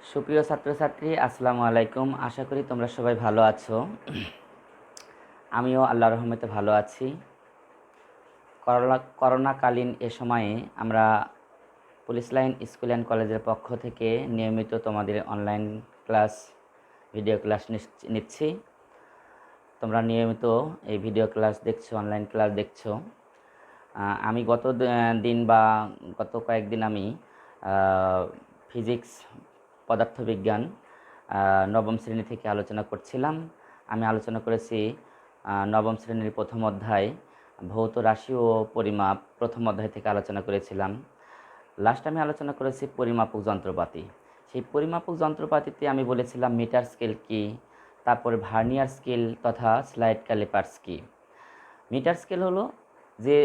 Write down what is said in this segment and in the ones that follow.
সুপ্রিয় ছাত্রছাত্রী, আসসালামু আলাইকুম। আশা করি তোমরা সবাই ভালো আছো। আমিও আল্লাহর রহমতে ভালো আছি। করোনাকালীন এ সময়ে আমরা পুলিশ লাইন স্কুল অ্যান্ড কলেজের পক্ষ থেকে নিয়মিত তোমাদের অনলাইন ক্লাস, ভিডিও ক্লাস নিচ্ছি। তোমরা নিয়মিত এই ভিডিও ক্লাস দেখছো, অনলাইন ক্লাস দেখছো। আমি গত দিন বা গত কয়েকদিন আমি ফিজিক্স, পদার্থবিজ্ঞান নবম শ্রেণী থেকে আলোচনা করছিলাম। আমি আলোচনা করেছি নবম শ্রেণীর প্রথম অধ্যায় ভৌত রাশি ও পরিমাপ, প্রথম অধ্যায় থেকে আলোচনা করেছিলাম। লাস্ট আমি আলোচনা করেছি পরিমাপক যন্ত্রপাতি। সেই পরিমাপক যন্ত্রপাতিতে আমি বলেছিলাম মিটার স্কেল কী, তারপরে ভার্নিয়ার স্কেল তথা স্লাইড ক্যালিপার্স কী। মিটার স্কেল হলো যে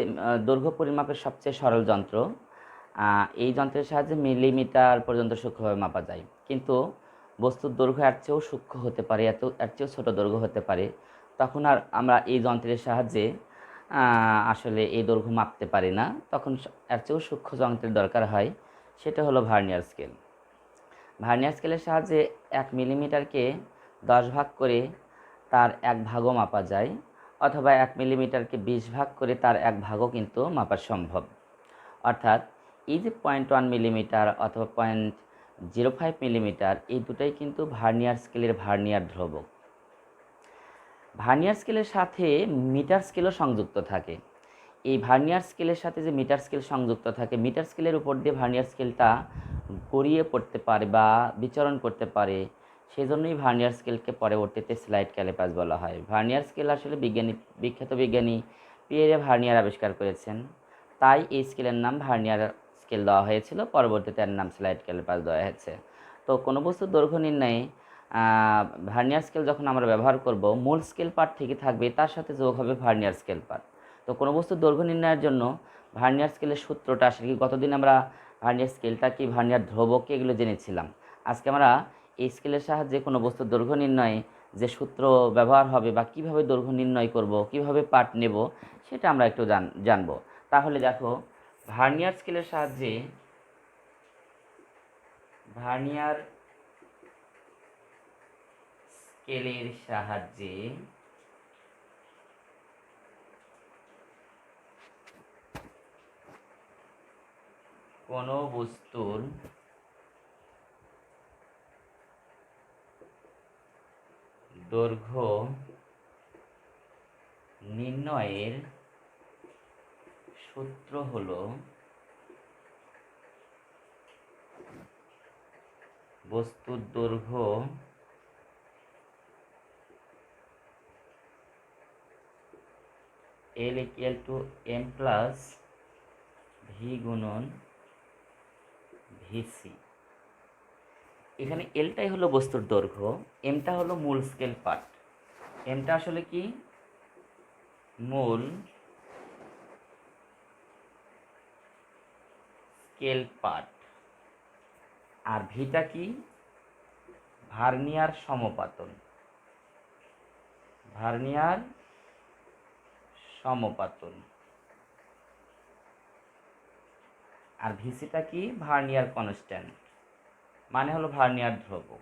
দৈর্ঘ্য পরিমাপের সবচেয়ে সরল যন্ত্র। এই যন্ত্রের সাহায্যে মিলিমিটার পর্যন্ত সূক্ষ্মভাবে মাপা যায়, কিন্তু বস্তুর দৈর্ঘ্য এর চেয়েও সূক্ষ্ম হতে পারে, এর চেয়েও ছোটো দৈর্ঘ্য হতে পারে। তখন আর আমরা এই যন্ত্রের সাহায্যে আসলে এই দৈর্ঘ্য মাপতে পারি না, তখন এর চেয়েও সূক্ষ্ম যন্ত্রের দরকার হয়। সেটা হলো ভার্নিয়ার স্কেল। ভার্নিয়ার স্কেলের সাহায্যে 1 মিলিমিটারকে 10 ভাগ করে তার 1 ভাগও মাপা যায়, অথবা 1 মিলিমিটারকে 20 ভাগ করে তার 1 ভাগও কিন্তু মাপা সম্ভব। অর্থাৎ এই যে 0.1 মিলিমিটার অথবা 0.05 মিলিমিটার, এই দুটাই কিন্তু ভার্নিয়ার স্কেলের ভার্নিয়ার ধ্রুবক। ভার্নিয়ার স্কেলের সাথে মিটার স্কেলও সংযুক্ত থাকে। এই ভার্নিয়ার স্কেলের সাথে যে মিটার স্কেল সংযুক্ত থাকে, মিটার স্কেলের উপর দিয়ে ভার্নিয়ার স্কেলটা গড়িয়ে পড়তে পারে বা বিচরণ করতে পারে, সেজন্যই ভার্নিয়ার স্কেলকে পরবর্তীতে স্লাইড ক্যালিপার্স বলা হয়। ভার্নিয়ার স্কেল আসলে বিখ্যাত বিজ্ঞানী পিয়েরে ভার্নিয়ার আবিষ্কার করেছেন, তাই এই স্কেলের নাম ভার্নিয়ার স্কেল দেওয়া হয়েছিল, পরবর্তীতে এর নাম স্লাইড ক্যালিপার্স দেওয়া হয়েছে। তো কোনো বস্তুর দৈর্ঘ্য নির্ণয়ে ভার্নিয়ার স্কেল যখন আমরা ব্যবহার করব, মূল স্কেল পার্ট থেকে থাকবে, তার সাথে যোগ হবে ভার্নিয়ার স্কেল পার্ট। তো কোনো বস্তুর দৈর্ঘ্য নির্ণয়ের জন্য ভার্নিয়ার স্কেলের সূত্রটা আসলে কি, গতদিন আমরা ভার্নিয়ার স্কেলটা কি, ভার্নিয়ার ধ্রুবক কি, এগুলো জেনেছিলাম। আজকে আমরা এই স্কেলের সাহায্যে কোনো বস্তুর দৈর্ঘ্য নির্ণয়ে যে সূত্র ব্যবহার হবে বা কিভাবে দৈর্ঘ্য নির্ণয় করব, কিভাবে পার্ট নেব, সেটা আমরা একটু জানব। তাহলে দেখো, ভার্নিয়ার স্কেলের সাহায্যে ভার্নিয়ার স্কেলের সাহায্যে কোনো বস্তুর দৈর্ঘ্য নির্ণয়ের সূত্র হলো বস্তুর দৈর্ঘ্য L = m + v গুণন vc। এখানে এলটাই হলো বস্তুর দৈর্ঘ্য, এমটা হলো মূল স্কেল পার্ট। এমটা আসলে কি, মূল স্কেল পার্ট। আর ভিটা কি, ভার্নিয়ার সমপাতন। ভার্নিয়ার সমপাতন। আর ভিসিটা কি, ভার্নিয়ার কনস্ট্যান্ট, মানে হলো ভার্নিয়ার ধ্রুবক।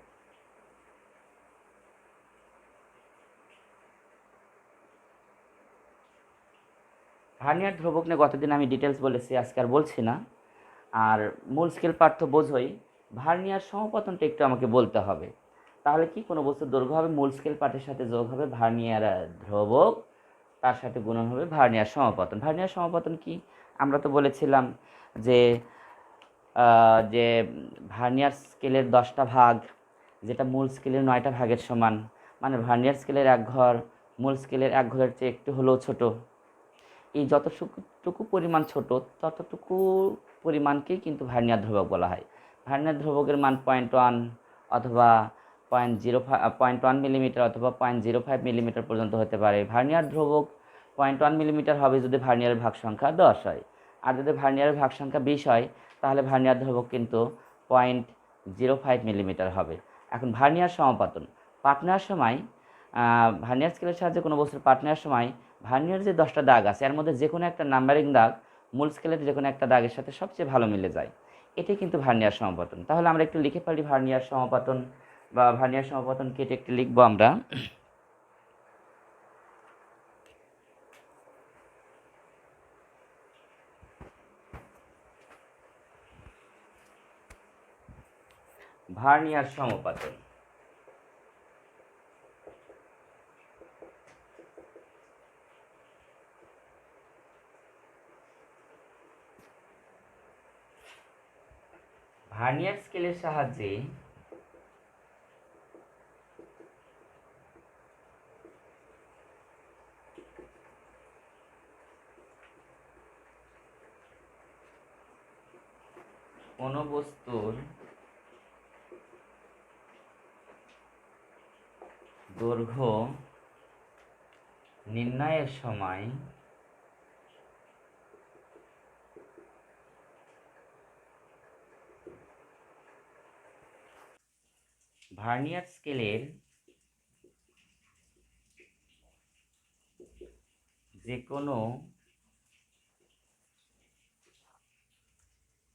ভার্নিয়ার ধ্রুবক নিয়ে গতদিন আমি ডিটেলস বলেছি, আজকে আর বলছি না। আর মূল স্কেল পার্ট তো বোঝোই, ভার্নিয়ার সমপতনটা একটু আমাকে বলতে হবে। তাহলে কি, কোনো বস্তুর দৈর্ঘ্য হবে মূল স্কেল পার্টের সাথে যোগ হবে ভার্নিয়ার ধ্রুবক, তার সাথে গুণন হবে ভার্নিয়ার সমপতন। ভার্নিয়ার সমপতন কি, আমরা তো বলেছিলাম যে যে ভার্নিয়ার স্কেলের 10টা ভাগ, যেটা মূল স্কেলের 9টা ভাগের সমান, মানে ভার্নিয়ার স্কেলের 1 ঘর মূল স্কেলের 1 ঘরের চেয়ে একটু হলেও ছোট। এই যতটুকু পরিমাণ ছোট, ততটুকু পরিমাণকেই কিন্তু ভার্নিয়ার ধ্রুবক বলা হয়। ভার্নিয়ার ধ্রুবকের মান 0.1 অথবা 0.1 মিলিমিটার অথবা 0.05 মিলিমিটার পর্যন্ত হতে পারে। ভার্নিয়ার ধ্রুবক 0.1 মিলিমিটার হবে যদি ভার্নিয়ারের ভাগ সংখ্যা 10 হয়, আর যদি ভার্নিয়ারের ভাগ সংখ্যা 20 হয়, তাহলে ভার্নিয়ার ধ্রুবক কিন্তু 0.05 মিলিমিটার হবে। এখন ভার্নিয়ার সমপাতন, পাট নেওয়ার সময় ভার্নিয়ার স্কেলের সাহায্যে কোনো বস্তুর পাট নেওয়ার সময় ভার্নিয়ার যে 10টা দাগ আছে, এর মধ্যে যে কোনো একটা নাম্বারিং দাগ মূল স্কেলের যে কোনো একটা দাগের সাথে সবচেয়ে ভালো মিলে যায়। এটাই কিন্তু ভার্নিয়ার সমাপতন। তাহলে আমরা একটু লিখে পারি ভার্নিয়ার সমাপতন বা ভার্নিয়ার সমাপতন কেটে একটু লিখবো আমরা। ভার্নিয়ার সমাপতন ভার্নিয়ার স্কেলের সাহায্যে কোনো বস্তুর দৈর্ঘ্য নির্ণয়ের সময় ভার্নিয়ার স্কেলের যে কোনো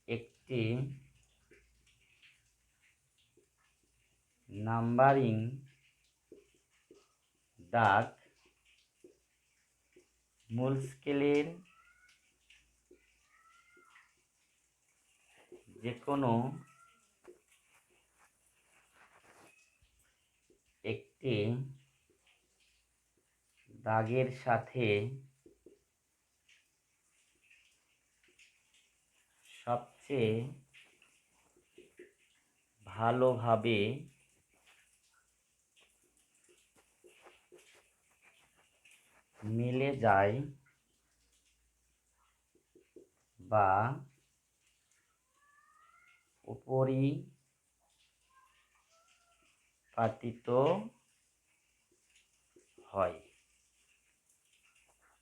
একটি নাম্বারিং দাগ মূল স্কেলের যে কোনো একটি দাগের সাথে সবচেয়ে ভালোভাবে মিলে যায় বা উপরিপাতিত হয়,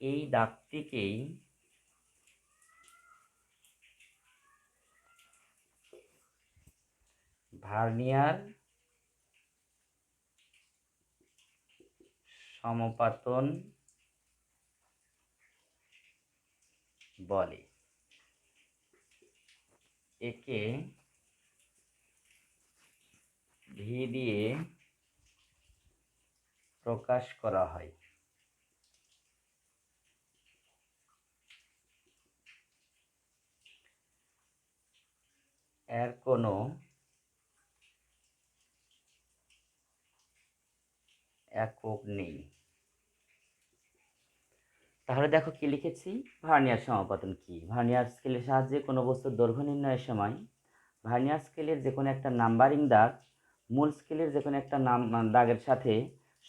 এই দাগটিকেই ভার্নিয়ার সমাপতন বলে। একে ভি দিয়ে প্রকাশ করা হয়। এর কোনো একক নেই। তাহলে দেখো কি লিখেছি, ভার্নিয়ার সমাপতন কি? ভার্নিয়ার স্কেলের সাহায্যে কোনো বস্তুর দৈর্ঘ্য নির্ণয়ের সময় ভার্নিয়ার স্কেলের যে কোনো একটা নাম্বারিং দাগ মূল স্কেলের যে কোনো একটা দাগের সাথে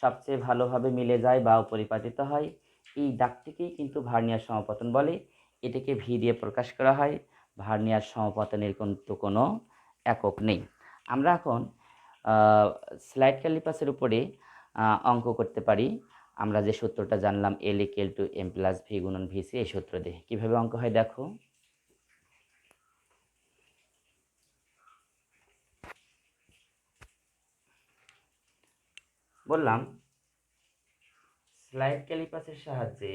সবচেয়ে ভালোভাবে মিলে যায় বা পরিপাটিত হয়, এই দাগটিকেই কিন্তু ভার্নিয়ার সমাপতন বলে। এটাকে ভি দিয়ে প্রকাশ করা হয়। ভার্নিয়ার সমাপতনের কিন্তু কোনো একক নেই। আমরা এখন স্লাইড ক্যালিপাসের উপরে অঙ্ক করতে পারি। আমরা যে সূত্রটা জানলাম L equal to M plus V গুণন ভিসি, এই সূত্র দিয়ে কীভাবে অঙ্ক হয় দেখো। বললাম স্লাইড ক্যালিপাসের সাহায্যে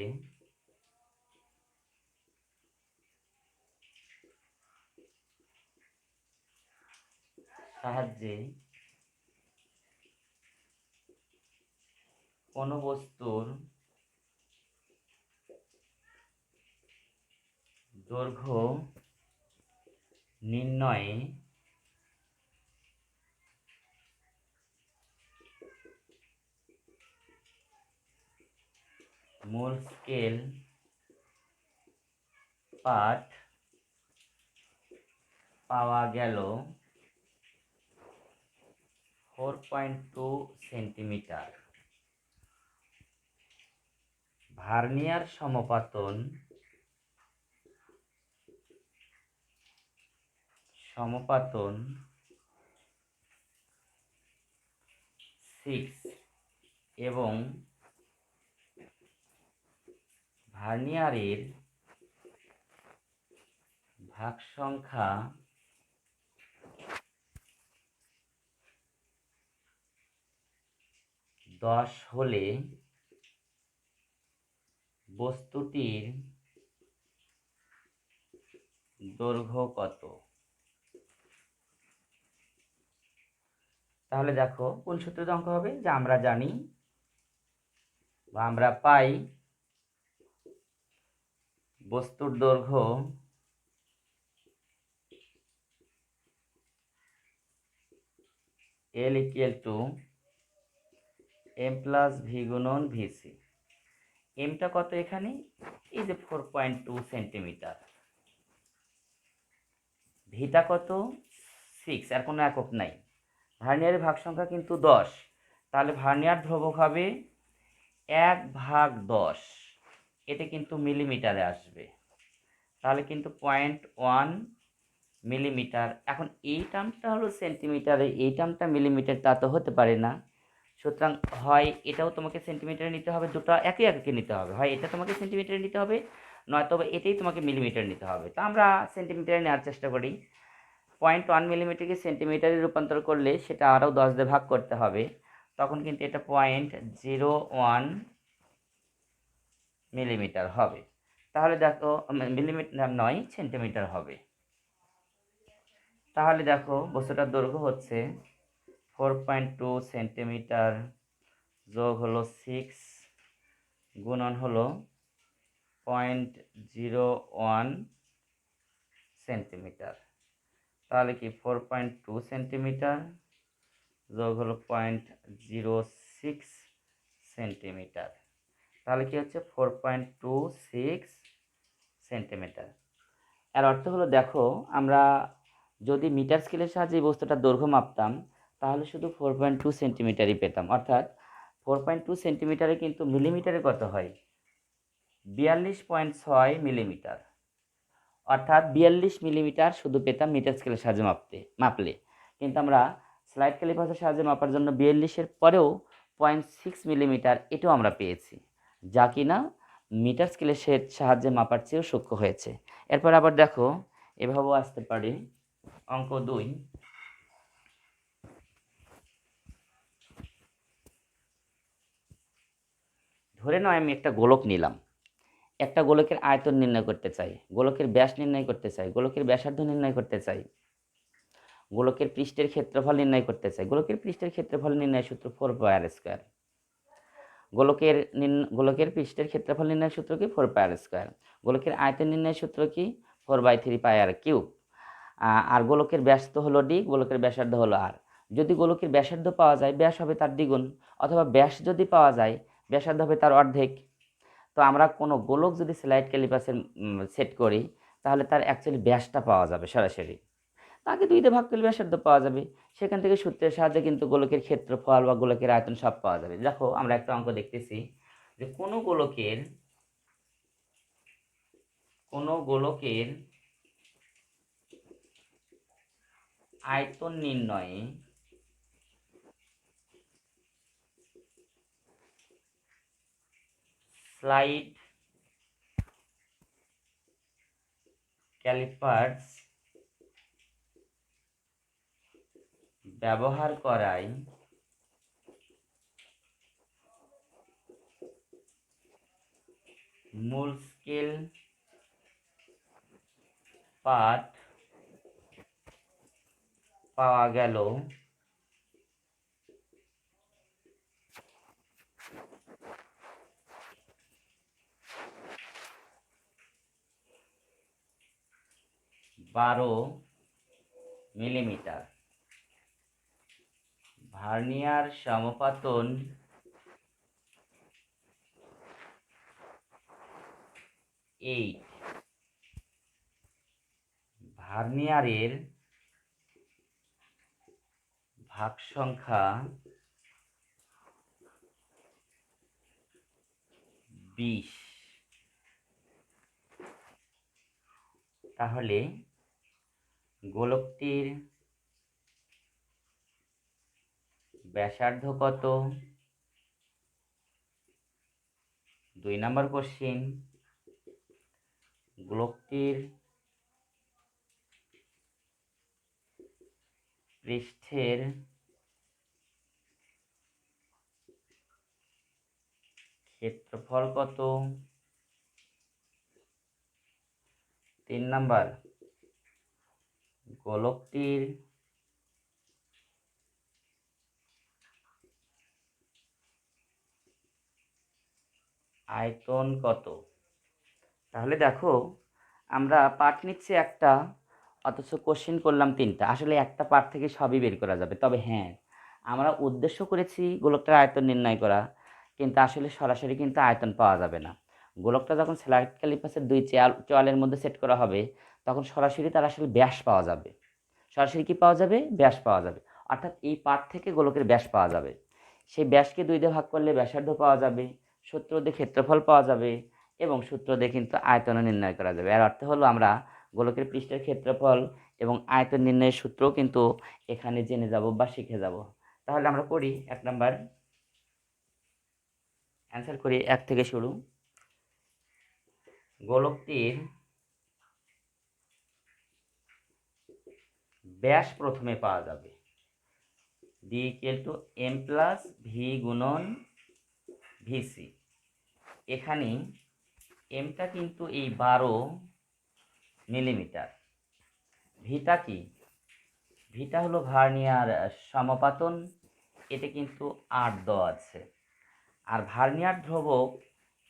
কোনো বস্তুর দৈর্ঘ্য নির্ণয়ে মূল স্কেল পাঠ পাওয়া গেল 4.2 সেন্টিমিটার। ভার্নিয়ার সমাপতন 6 এবং ভার্নিয়ারের ভাগ সংখ্যা 10 হলে বস্তুটির দৈর্ঘ্য কত? তাহলে দেখো কোন সূত্রের অঙ্ক হবে, যে আমরা জানি বা আমরা পাই বস্তুর দৈর্ঘ্য L equal to M plus V গুণন ভিসি। এমটা কত এখানে, এই যে 4.2 সেন্টিমিটার, ভিটা কত 6, আর কোনো একক নাই। ভার্নিয়ারের ভাগ সংখ্যা কিন্তু 10, তাহলে ভার্নিয়ার ধ্রুবক হবে 1/10, এটা কিন্তু মিলিমিটারে আসবে, তাহলে কিন্তু 0.1 মিলিমিটার। এখন এই টার্মটা হলো সেন্টিমিটারে, এই টার্মটা মিলিমিটার, তা তো হতে পারে না। সুতরাং হয় এটাও তোমাকে সেন্টিমিটারে নিতে হবে, দুটো একই এককে নিতে হবে, হয় এটা তোমাকে সেন্টিমিটারে নিতে হবে, নয়তো এটাই তোমাকে মিলিমিটার নিতে হবে। তো আমরা সেন্টিমিটারে নেওয়ার চেষ্টা করি। 0.1 মিলিমিটারকে সেন্টিমিটারে রূপান্তর করলে সেটা আরও 10 দিয়ে ভাগ করতে হবে, তখন কিন্তু এটা 0.01 মিলিমিটার হবে। তাহলে দেখো মিলিমিটার নয়, সেন্টিমিটার হবে। তাহলে দেখো বস্তুটার দৈর্ঘ্য হচ্ছে 4.2 সেন্টিমিটার যোগ হলো 6 গুণন হলো 0.01 সেন্টিমিটার। তাহলে কি 4.2 সেন্টিমিটার যোগ হলো 0.06 সেন্টিমিটার, তাহলে কি হচ্ছে 4.26 সেন্টিমিটার। এর অর্থ হলো দেখো আমরা যদি মিটার স্কেলের সাহায্যে এই বস্তুটার দৈর্ঘ্য মাপতাম তাহলে শুধু 4.2 সেন্টিমিটারই পেতাম, অর্থাৎ 4.2 সেন্টিমিটারে কিন্তু মিলিমিটারে কত হয় 42.6 মিলিমিটার, অর্থাৎ 42 মিলিমিটার শুধু পেতাম মিটার স্কেলের সাহায্যে মাপলে। কিন্তু আমরা স্লাইড ক্যালিপাসের সাহায্যে মাপার জন্য 42-এর পরেও 0.6 মিলিমিটার এটাও আমরা পেয়েছি, যা কিনা মিটার স্কেলের সাহায্যে মাপার চেয়েও সূক্ষ্ম হয়েছে। এরপর আবার দেখো এভাবেও আসতে পারে। অঙ্ক 2, ধরে নাও আমি একটা গোলক নিলাম, একটা গোলকের আয়তন নির্ণয় করতে চাই, গোলকের ব্যাস নির্ণয় করতে চাই, গোলকের ব্যাসার্ধ নির্ণয় করতে চাই, গোলকের পৃষ্ঠের ক্ষেত্রফল নির্ণয় করতে চাই। গোলকের পৃষ্ঠের ক্ষেত্রফল নির্ণয় সূত্র 4πr²। গোলকের পৃষ্ঠের ক্ষেত্রফল নির্ণয় সূত্র কি 4πr²। গোলকের আয়তন নির্ণয় সূত্র কি 4/3πr³। আর গোলকের ব্যাস তো হলো ডি, গোলকের ব্যাসার্ধ হলো আর। যদি গোলকের ব্যাসার্ধ পাওয়া যায় ব্যাস হবে তার দ্বিগুণ, অথবা ব্যাস যদি পাওয়া যায় ব্যাসার্ধ হবে তার অর্ধেক। তো আমরা কোনো গোলক যদি স্লাইড ক্যালিপাসের সেট করি তাহলে তার অ্যাকচুয়ালি ব্যাসটা পাওয়া যাবে সরাসরি, তাকে 2 দিয়ে ভাগ করলে ব্যাসার্ধ পাওয়া যাবে। সেখান থেকে সূত্রের সাহায্যে কিন্তু গোলকের ক্ষেত্রফল বা গোলকের আয়তন সব পাওয়া যাবে। দেখো আমরা একটা অঙ্ক দেখতেছি যে কোনো গোলকের আয়তন নির্ণয়ে স্লাইড ক্যালিপার্স ব্যবহার করায় মূল স্কেল পাঠ পাওয়া গেল 12 মিলিমিটার। ভার্নিয়ার সমপাতন 8। ভার্নিয়ারের ভাগ সংখ্যা 20। তাহলে গোলকটির ব্যাসার্ধ কত? 2 নম্বর কোশ্চিন। গোলকটির পৃষ্ঠের ক্ষেত্রফল কত? 3 নম্বর। গোলকটির আয়তন কত? তাহলে দেখো, আমরা পার্ট নিচ্ছি একটা, অথচ কোশ্চেন করলাম তিনটা। আসলে একটা পার্ট থেকে সবই বের করা যাবে, তবে হ্যাঁ, আমরা উদ্দেশ্য করেছি গোলকটার আয়তন নির্ণয় করা, কিন্তু আসলে সরাসরি কিন্তু আয়তন পাওয়া যাবে না। গোলকটা যখন স্লাইড ক্যালিপাসের দুই চোয়ালের মধ্যে সেট করা হবে, তখন সরাসরি তার আসলে ব্যাস পাওয়া যাবে। সরাসরি কি পাওয়া যাবে? ব্যাস পাওয়া যাবে। অর্থাৎ এই পার্ট থেকে গোলকের ব্যাস পাওয়া যাবে। সেই ব্যাসকে দুই দিয়ে ভাগ করলে ব্যাসার্ধ পাওয়া যাবে, সূত্র দিয়ে ক্ষেত্রফল পাওয়া যাবে, এবং সূত্র দিয়ে কিন্তু আয়তন নির্ণয় করা যাবে। এর অর্থ হলো আমরা গোলকের পৃষ্ঠের ক্ষেত্রফল এবং আয়তন নির্ণয়ের সূত্রও কিন্তু এখানে জেনে যাব বা শিখে যাব। তাহলে আমরা করি 1 নাম্বার, অ্যান্সার করি 1 থেকে শুরু। গোলকটির ব্যাস প্রথমে পাওয়া যাবে, D equal to M plus V গুণন ভিসি। এখানে এমটা কিন্তু এই 12 মিলিমিটার, ভিটা কি? ভিটা হলো ভার্নিয়ার সমাপাতন, এতে কিন্তু 8 দেওয়া আছে। আর ভার্নিয়ার ধ্রুবক,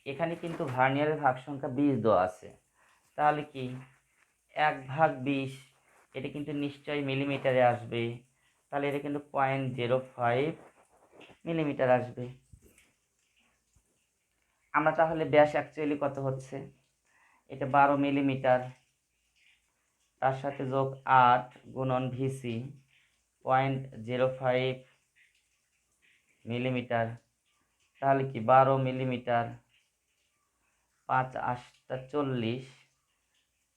এখানে কিন্তু ভার্নিয়ারের ভাগ সংখ্যা 20 দেওয়া আছে। তাহলে কি 1/20, এটা কিন্তু নিশ্চয়ই মিলিমিটারে আসবে। তাহলে এটা কিন্তু 0.05 মিলিমিটার আসবে। আমরা তাহলে ব্যাস অ্যাকচুয়ালি কত হচ্ছে? এটা 12 মিলিমিটার, তার সাথে যোগ 8 গুণন ভিসি 0.05 মিলিমিটার। তাহলে কি 12 মিলিমিটার, 5 8 40,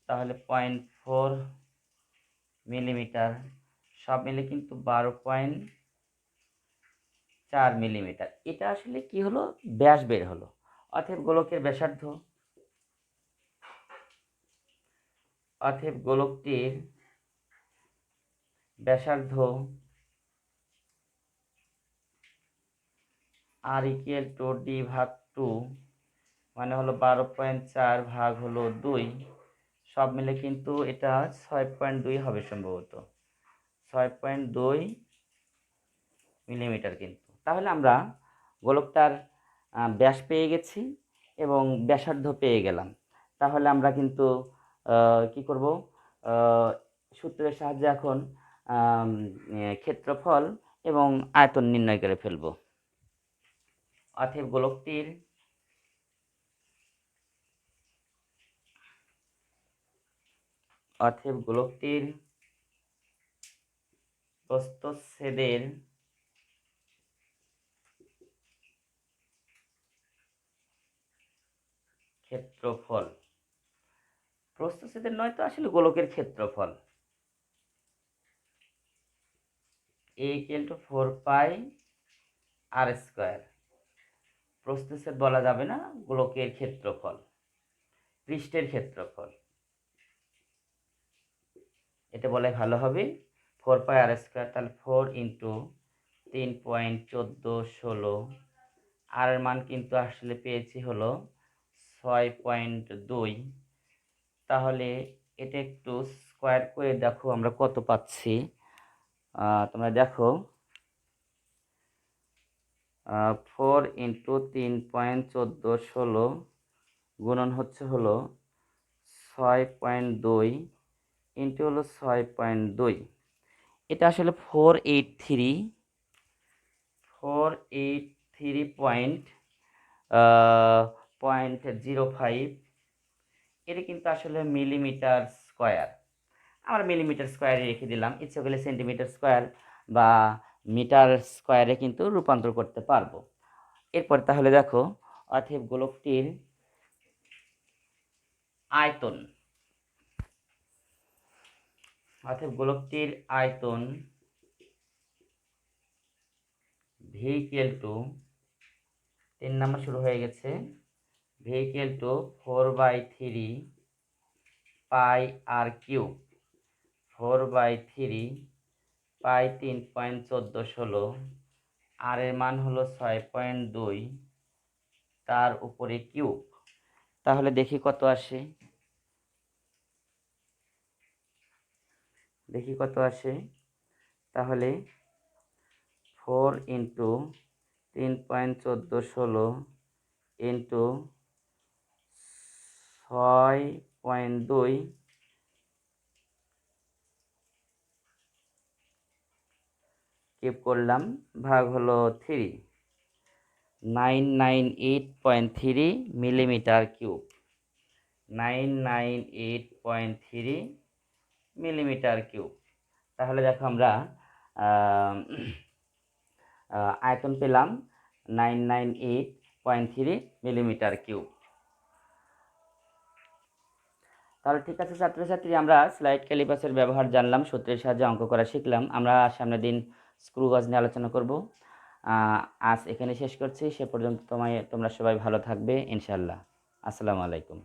তাহলে 0.4 মিলিমিটার, সব মিলে কিন্তু 12.4 মিলিমিটার। এটা আসলে কি হলো? ব্যাস বের হলো। অতএব গোলকের ব্যাসার্ধ, অতএব গোলকটির ব্যাসার্ধ আর ইকুয়াল টু ডি ভাগ 2, মানে হলো 12.4 ভাগ হলো 2, সব মিলে কিন্তু এটা 6.2 হবে সম্ভবত, 6.2 মিলিমিটার কিন্তু। তাহলে আমরা গোলকটার ব্যাস পেয়ে গেছি এবং ব্যাসার্ধ পেয়ে গেলাম। তাহলে আমরা কিন্তু কি করব? সূত্রের সাহায্যে এখন ক্ষেত্রফল এবং আয়তন নির্ণয় করে ফেলব। অতএব গোলকটির প্রস্থচ্ছেদের ক্ষেত্রফল, প্রস্থচ্ছেদের নয় তো, আসলে গোলকের ক্ষেত্রফল, a equal to 4 pi R square. প্রস্থচ্ছেদ বলা যাবে না, গোলকের ক্ষেত্রফল, পৃষ্ঠের ক্ষেত্রফল, এটা বলে ভালো হবে। 4 পাই আর স্কোয়ার, তাহলে 4 ইন্টু 3.1416, আর এর মান কিন্তু আসলে পেয়েছি হলো 6.2। তাহলে এটা একটু স্কোয়ার করে দেখো আমরা কত পাচ্ছি। তোমরা দেখো, 4 ইন্টু 3.1416 গুণন হচ্ছে হলো 6.2 ইন্টু হলো 6.2, এটা আসলে 483.05, এটা কিন্তু আসলে মিলিমিটার স্কোয়ার। আমরা মিলিমিটার স্কোয়ারে রেখে দিলাম, ইচ্ছে করলে সেন্টিমিটার স্কোয়ার বা মিটার স্কোয়ারে কিন্তু রূপান্তর করতে পারবো। এরপর তাহলে দেখো, অতএব গোলকটির আয়তন, ভি ইকুয়াল টু, 3 নাম্বার শুরু হয়ে গেছে, V equal to 4/3 pi R cube, 4/3 pi 3.1416, R এর মান হলো 6.2, তার উপরে কিউব। তাহলে দেখি কত আসে, তাহলে 4 ইন্টু 3.1416 ইন্টু 6.2 কিউব করলাম, ভাগ হলো 3, 998.3 মিলিমিটার কিউব, 998.3 মিলিমিটার কিউব। তাহলে দেখো আমরা আয়তন পেলাম 998.3 মিলিমিটার কিউব। তাহলে ঠিক আছে ছাত্রছাত্রী, আমরা স্লাইড ক্যালিপাসের ব্যবহার জানলাম, সূত্রের সাহায্যে অঙ্ক করা শিখলাম। আমরা সামনের দিন স্ক্রু গজ নিয়ে আলোচনা করব। আজ এখানে শেষ করছি। সে পর্যন্ত তোমরা সবাই ভালো থাকবে ইনশাআল্লাহ। আসসালামু আলাইকুম।